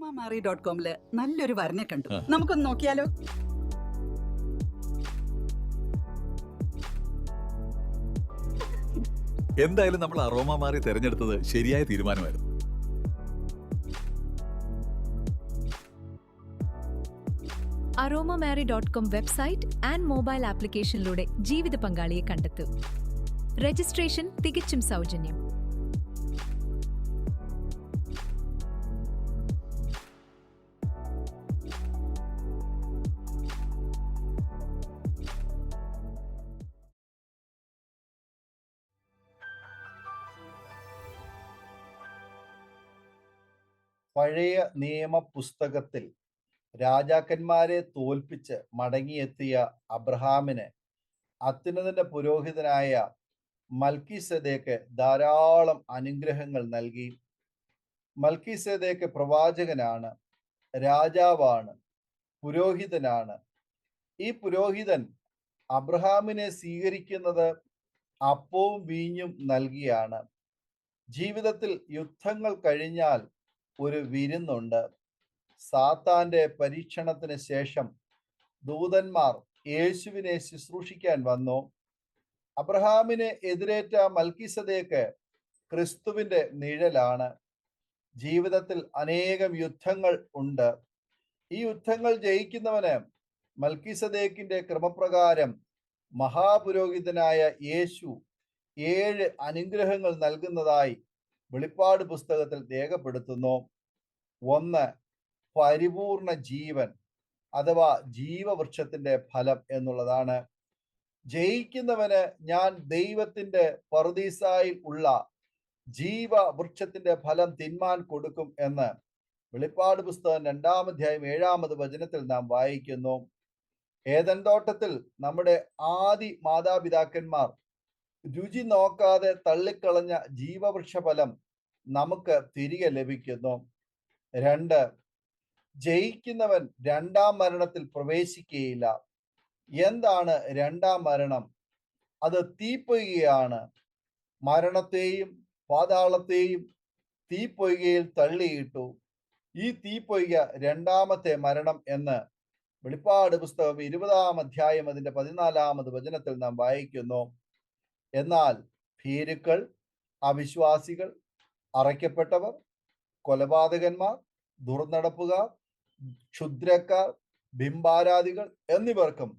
aromamari.com നല്ലൊരു വരനെ കണ്ടു. നമുക്കൊന്ന് നോക്കിയാലോ? എന്തായാലും നമ്മൾ അറോമ മാറി തെരഞ്ഞെടുത്തത് ശരിയായ തീരുമാനമായിരുന്നു. aromamari.com വെബ്സൈറ്റ് ആൻഡ് മൊബൈൽ ആപ്ലിക്കേഷനിലൂടെ ജീവിത പങ്കാളിയെ കണ്ടെത്തൂ. രജിസ്ട്രേഷൻ തികച്ചും സൗജന്യം. പഴയ നിയമ പുസ്തകത്തിൽ രാജാക്കന്മാരെ തോൽപ്പിച്ച് മടങ്ങിയെത്തിയ അബ്രഹാമിന് അത്യുന്നതന്റെ പുരോഹിതനായ മൽക്കീസേദെക്ക് ധാരാളം അനുഗ്രഹങ്ങൾ നൽകി. മൽക്കീസേദെക്ക് പ്രവാചകനാണ്, രാജാവാണ്, പുരോഹിതനാണ്. ഈ പുരോഹിതൻ അബ്രഹാമിനെ സ്വീകരിക്കുന്നത് അപ്പവും വീഞ്ഞും നൽകിയാണ്. ജീവിതത്തിൽ യുദ്ധങ്ങൾ കഴിഞ്ഞാൽ ഒരു വിരുന്നുണ്ട്. സാത്താന്റെ പരീക്ഷണത്തിന് ശേഷം ദൂതന്മാർ യേശുവിനെ ശുശ്രൂഷിക്കാൻ വന്നു. അബ്രഹാമിനെ എതിരേറ്റ മൽക്കീസേദെക്ക് ക്രിസ്തുവിന്റെ നിഴലാണ്. ജീവിതത്തിൽ അനേകം യുദ്ധങ്ങൾ ഉണ്ട്. ഈ യുദ്ധങ്ങൾ ജയിക്കുന്നവന് മൽക്കീസേദെക്കിന്റെ ക്രമപ്രകാരം മഹാപുരോഹിതനായ യേശു 7 അനുഗ്രഹങ്ങൾ നൽകുന്നതായി വെളിപ്പാട് പുസ്തകത്തിൽ രേഖപ്പെടുത്തുന്നു. 1, പരിപൂർണ ജീവൻ അഥവാ ജീവവൃക്ഷത്തിന്റെ ഫലം എന്നുള്ളതാണ്. ജയിക്കുന്നവന് ഞാൻ ദൈവത്തിന്റെ പറുദീസായിൽ ഉള്ള ജീവവൃക്ഷത്തിന്റെ ഫലം തിന്മാൻ കൊടുക്കും എന്ന് വെളിപ്പാട് പുസ്തകം 2-ാം അധ്യായം 7-ാമത് വചനത്തിൽ നാം വായിക്കുന്നു. ഏദൻ തോട്ടത്തിൽ നമ്മുടെ ആദി മാതാപിതാക്കന്മാർ രുചി നോക്കാതെ തള്ളിക്കളഞ്ഞ ജീവവൃക്ഷ ഫലം നമുക്ക് തിരികെ ലഭിക്കുന്നു. 2, ജയിക്കുന്നവൻ 2-ാം മരണത്തിൽ പ്രവേശിക്കുകയില്ല. എന്താണ് 2-ാം മരണം? അത് തീപ്പൊയ്കയാണ്. മരണത്തെയും പാതാളത്തെയും തീപ്പൊയ്കയിൽ തള്ളിയിട്ടു. ഈ തീപ്പൊയ്ക 2-ാമത്തെ മരണം എന്ന് വെളിപ്പാട് പുസ്തകം 20-ാം അധ്യായം അതിന്റെ 14-ാമത് വചനത്തിൽ നാം വായിക്കുന്നു. എന്നാൽ ഭീരുക്കൾ, അവിശ്വാസികൾ, അറയ്ക്കപ്പെട്ടവർ, കൊലപാതകന്മാർ, ദുർനടപ്പുകാർ, ക്ഷുദ്രക്കാർ, ബിംബാരാധികൾ എന്നിവർക്കും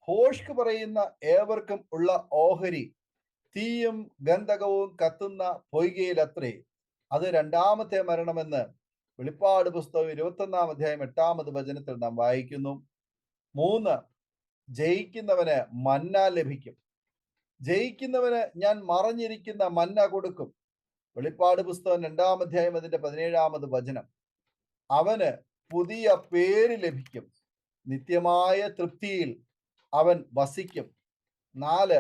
ഭോഷ്ക് പറയുന്ന ഏവർക്കും ഉള്ള ഓഹരി തീയും ഗന്ധകവും കത്തുന്ന പൊയ്കയിലത്രേ. അത് 2-ാമത്തെ മരണമെന്ന് വെളിപ്പാട് പുസ്തകം 21-ാം അധ്യായം 8-ാമത് വചനത്തിൽ നാം വായിക്കുന്നു. 3, ജയിക്കുന്നവന് മന്ന ലഭിക്കും. ജയിക്കുന്നവന് ഞാൻ മറഞ്ഞിരിക്കുന്ന മന്ന കൊടുക്കും. വെളിപ്പാട് പുസ്തകം 2-ാം അധ്യായം അതിന്റെ 17-ാമത് വചനം. അവന് പുതിയ പേര് ലഭിക്കും. നിത്യമായ തൃപ്തിയിൽ അവൻ വസിക്കും. 4,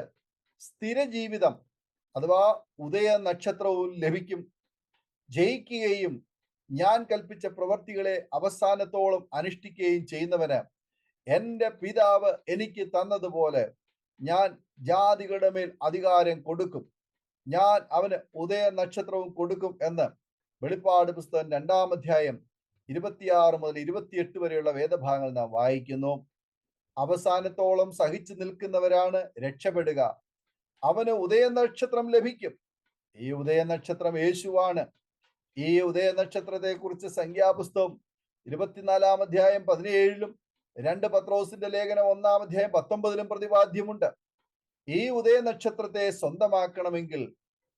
സ്ഥിരജീവിതം അഥവാ ഉദയ നക്ഷത്രവും ലഭിക്കും. ജയിക്കുകയും ഞാൻ കൽപ്പിച്ച പ്രവർത്തികളെ അവസാനത്തോളം അനുഷ്ഠിക്കുകയും ചെയ്യുന്നവന് എൻ്റെ പിതാവ് എനിക്ക് തന്നതുപോലെ ഞാൻ ജാതികളുടെ മേൽ അധികാരം കൊടുക്കും. ഞാൻ അവന് ഉദയ നക്ഷത്രവും കൊടുക്കും എന്ന് വെളിപ്പാട് പുസ്തകം 2-ാം അധ്യായം 26 മുതൽ 28 വരെയുള്ള വേദഭാഗങ്ങൾ നാം വായിക്കുന്നു. അവസാനത്തോളം സഹിച്ചു നിൽക്കുന്നവരാണ് രക്ഷപ്പെടുക. അവന് ഉദയ നക്ഷത്രം ലഭിക്കും. ഈ ഉദയ നക്ഷത്രം യേശുവാണ്. ഈ ഉദയ നക്ഷത്രത്തെ കുറിച്ച് സംഖ്യാപുസ്തകം 24-ാം അധ്യായം 17-ലും 2 പത്രോസിന്റെ ലേഖനം 1-ാം അധ്യായം 19-ലും പ്രതിപാദ്യമുണ്ട്. ഈ ഉദയ നക്ഷത്രത്തെ സ്വന്തമാക്കണമെങ്കിൽ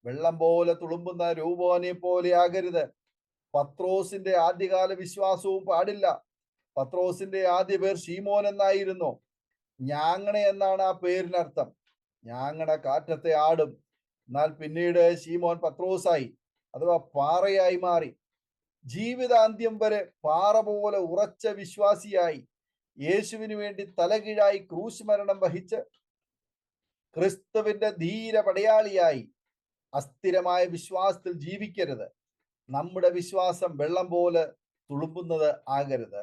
വെള്ളം പോലെ തുളുമ്പുന്ന രൂപോനെ പോലെ ആകരുത്. പത്രോസിന്റെ ആദ്യകാല വിശ്വാസവും പാടില്ല. പത്രോസിന്റെ ആദ്യ പേർ ശീമോൻ എന്നായിരുന്നു. ഞാങ്ങണ എന്നാണ് ആ പേരിനർത്ഥം. ഞാങ്ങണ കാറ്റത്തെ ആടും. എന്നാൽ പിന്നീട് ശീമോൻ പത്രോസായി അഥവാ പാറയായി മാറി. ജീവിതാന്ത്യം വരെ പാറ പോലെ ഉറച്ച വിശ്വാസിയായി യേശുവിന് വേണ്ടി തലകീഴായി ക്രൂശ് മരണം വഹിച്ച് ക്രിസ്തുവിന്റെ ധീര പടയാളിയായി അസ്ഥിരമായ വിശ്വാസത്തിൽ ജീവിക്കരുത്. നമ്മുടെ വിശ്വാസം വെള്ളം പോലെ തുളുമ്പുന്നത് ആകരുത്.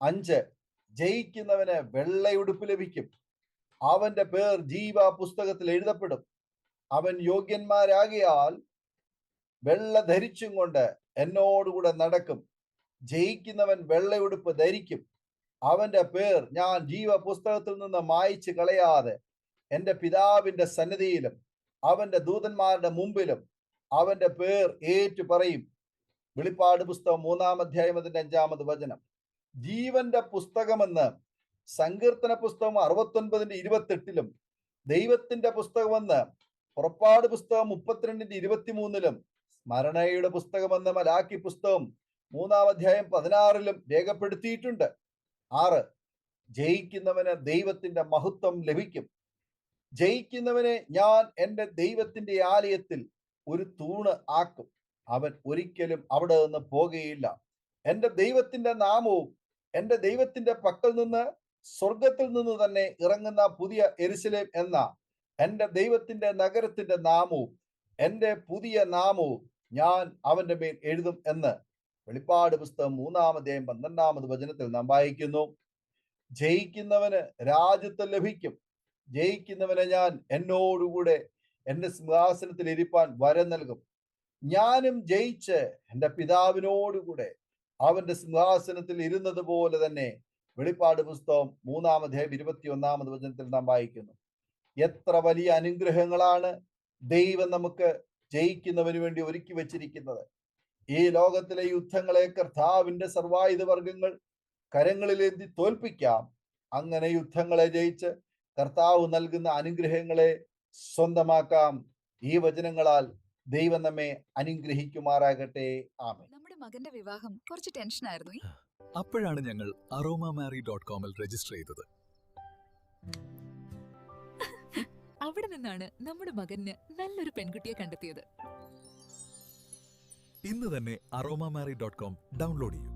5, ജയിക്കുന്നവന് വെള്ളയുടുപ്പ് ലഭിക്കും. അവന്റെ പേർ ജീവ പുസ്തകത്തിൽ എഴുതപ്പെടും. അവൻ യോഗ്യന്മാരാകിയാൽ വെള്ള ധരിച്ചും കൊണ്ട് എന്നോടുകൂടെ നടക്കും. ജയിക്കുന്നവൻ വെള്ളയുടുപ്പ് ധരിക്കും. അവന്റെ പേർ ഞാൻ ജീവപുസ്തകത്തിൽ നിന്ന് മായ്ച്ചു കളയാതെ എൻ്റെ പിതാവിന്റെ സന്നിധിയിലും അവന്റെ ദൂതന്മാരുടെ മുമ്പിലും അവന്റെ പേർ ഏറ്റു പറയും. വെളിപ്പാട് പുസ്തകം 3-ാം അധ്യായം 5-ാമത് വചനം. ജീവന്റെ പുസ്തകമെന്ന് സങ്കീർത്തന പുസ്തകം 69-28 ദൈവത്തിന്റെ പുസ്തകമെന്ന് പുറപ്പാട് പുസ്തകം 32-23 സ്മരണയുടെ പുസ്തകമെന്ന് മലാക്കി പുസ്തകം 3-ാം അധ്യായം 16 രേഖപ്പെടുത്തിയിട്ടുണ്ട്. 6 ജയിക്കുന്നവന് ദൈവത്തിന്റെ മഹത്വം ലഭിക്കും. ജയിക്കുന്നവനെ ഞാൻ എൻ്റെ ദൈവത്തിന്റെ ആലയത്തിൽ ഒരു തൂണ് ആക്കും. അവൻ ഒരിക്കലും അവിടെ നിന്ന് പോകുകയില്ല. എൻ്റെ ദൈവത്തിന്റെ നാമവും എൻ്റെ ദൈവത്തിന്റെ പക്കൽ നിന്ന് സ്വർഗത്തിൽ നിന്ന് തന്നെ ഇറങ്ങുന്ന പുതിയ യെരൂശലേം എന്ന എൻ്റെ ദൈവത്തിന്റെ നഗരത്തിന്റെ നാമവും എൻ്റെ പുതിയ നാമവും ഞാൻ അവന്റെ മേൽ എഴുതും എന്ന് വെളിപ്പാട് പുസ്തകം 3-ാം അധ്യായം 12-ാമത് വചനത്തിൽ നാം വായിക്കുന്നു. ജയിക്കുന്നവന് രാജ്യത്വം ലഭിക്കും. ജയിക്കുന്നവനെ ഞാൻ എന്നോടുകൂടെ എൻ്റെ സിംഹാസനത്തിൽ ഇരിപ്പാൻ വരം നൽകും. ഞാനും ജയിച്ച് എൻ്റെ പിതാവിനോടുകൂടെ അവന്റെ സിംഹാസനത്തിൽ ഇരുന്നത് പോലെ തന്നെ വെളിപ്പാട് പുസ്തകം 3-ാം അധ്യായം 21-ാമത് വചനത്തിൽ നാം വായിക്കുന്നു. എത്ര വലിയ അനുഗ്രഹങ്ങളാണ് ദൈവം നമുക്ക് ജയിക്കുന്നവന് വേണ്ടി ഒരുക്കി വെച്ചിരിക്കുന്നത്. ഈ ലോകത്തിലെ യുദ്ധങ്ങളെ കർത്താവിന്റെ സർവായുധ വർഗങ്ങൾ കരങ്ങളിലേന്തി തോൽപ്പിക്കാം. അങ്ങനെ യുദ്ധങ്ങളെ ജയിച്ച് കർത്താവ് നൽകുന്ന അനുഗ്രഹങ്ങളെ സ്വന്തമാക്കാം. ഈ വചനങ്ങളാൽ ദൈവം നമ്മെ അനുഗ്രഹിക്കുമാറാകട്ടെ. ആമേൻ. നമ്മുടെ മകന്റെ വിവാഹം കുറച്ച് ടെൻഷനായിരുന്നു. അപ്പോഴാണ് ഞങ്ങൾ aromamary.com രജിസ്റ്റർ ചെയ്തത്. അവിടെ നിന്നാണ് നമ്മുടെ മകന് നല്ലൊരു പെൺകുട്ടിയെ കണ്ടെത്തിയത്. ഇന്ന് തന്നെ aromamary.com ഡൗൺലോഡ് ചെയ്യൂ.